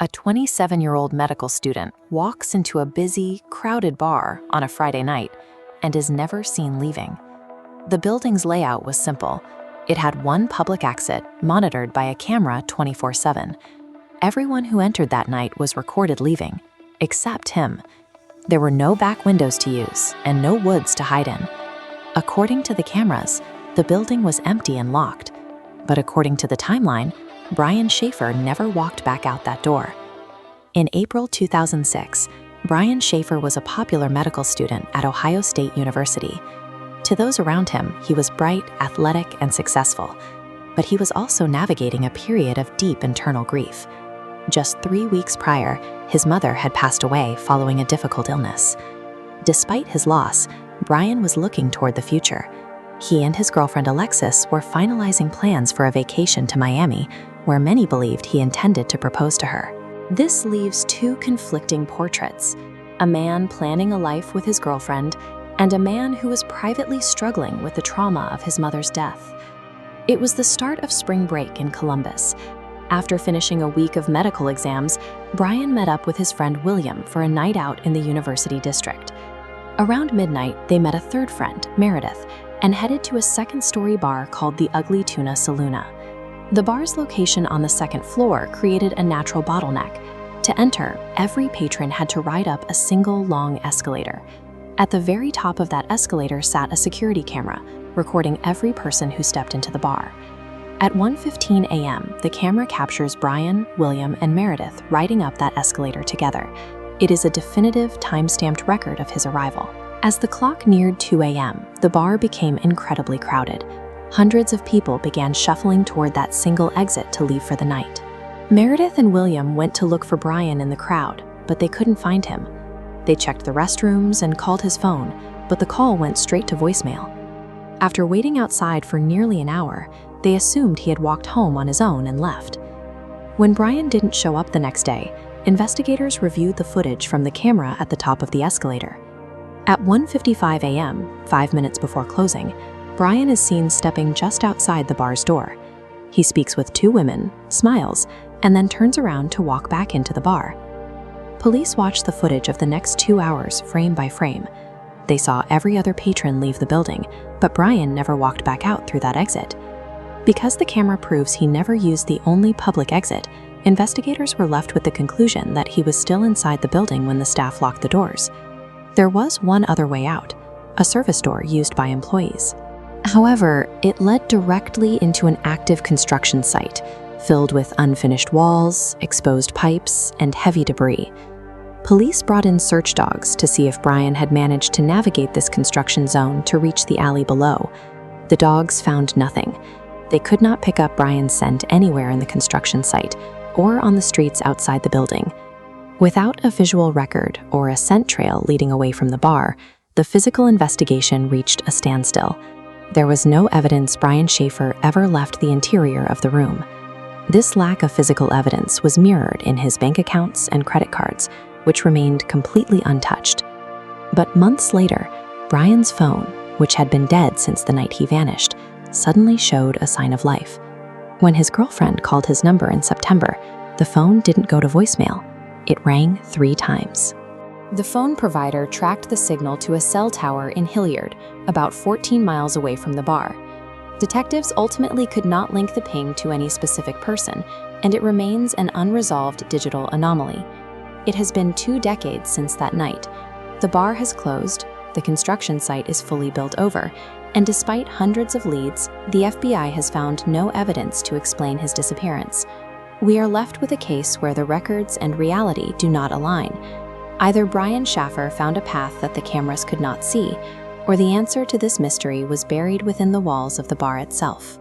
A 27-year-old medical student walks into a busy, crowded bar on a Friday night and is never seen leaving. The building's layout was simple. It had one public exit monitored by a camera 24/7. Everyone who entered that night was recorded leaving, except him. There were no back windows to use and no woods to hide in. According to the cameras, the building was empty and locked. But according to the timeline, Brian Shaffer never walked back out that door. In April 2006, Brian Shaffer was a popular medical student at Ohio State University. To those around him, he was bright, athletic, and successful. But he was also navigating a period of deep internal grief. Just 3 weeks prior, his mother had passed away following a difficult illness. Despite his loss, Brian was looking toward the future. He and his girlfriend Alexis were finalizing plans for a vacation to Miami, where many believed he intended to propose to her. This leaves two conflicting portraits: a man planning a life with his girlfriend, and a man who was privately struggling with the trauma of his mother's death. It was the start of spring break in Columbus. After finishing a week of medical exams, Brian met up with his friend William for a night out in the University District. Around midnight, they met a third friend, Meredith, and headed to a second-story bar called the Ugly Tuna Saloona. The bar's location on the second floor created a natural bottleneck. To enter, every patron had to ride up a single long escalator. At the very top of that escalator sat a security camera, recording every person who stepped into the bar. At 1:15 a.m., the camera captures Brian, William, and Meredith riding up that escalator together. It is a definitive, time-stamped record of his arrival. As the clock neared 2 a.m., the bar became incredibly crowded. Hundreds of people began shuffling toward that single exit to leave for the night. Meredith and William went to look for Brian in the crowd, but they couldn't find him. They checked the restrooms and called his phone, but the call went straight to voicemail. After waiting outside for nearly an hour, they assumed he had walked home on his own and left. When Brian didn't show up the next day, investigators reviewed the footage from the camera at the top of the escalator. At 1:55 a.m., 5 minutes before closing, Brian is seen stepping just outside the bar's door. He speaks with two women, smiles, and then turns around to walk back into the bar. Police watched the footage of the next 2 hours, frame by frame. They saw every other patron leave the building, but Brian never walked back out through that exit. Because the camera proves he never used the only public exit, investigators were left with the conclusion that he was still inside the building when the staff locked the doors. There was one other way out, a service door used by employees. However, it led directly into an active construction site, filled with unfinished walls, exposed pipes, and heavy debris. Police brought in search dogs to see if Brian had managed to navigate this construction zone to reach the alley below. The dogs found nothing. They could not pick up Brian's scent anywhere in the construction site or on the streets outside the building. Without a visual record or a scent trail leading away from the bar, the physical investigation reached a standstill. There was no evidence Brian Shaffer ever left the interior of the room. This lack of physical evidence was mirrored in his bank accounts and credit cards, which remained completely untouched. But months later, Brian's phone, which had been dead since the night he vanished, suddenly showed a sign of life. When his girlfriend called his number in September, the phone didn't go to voicemail. It rang 3 times. The phone provider tracked the signal to a cell tower in Hilliard, about 14 miles away from the bar. Detectives ultimately could not link the ping to any specific person, and it remains an unresolved digital anomaly. It has been 2 decades since that night. The bar has closed, the construction site is fully built over, and despite hundreds of leads, the FBI has found no evidence to explain his disappearance. We are left with a case where the records and reality do not align. Either Brian Shaffer found a path that the cameras could not see, or the answer to this mystery was buried within the walls of the bar itself.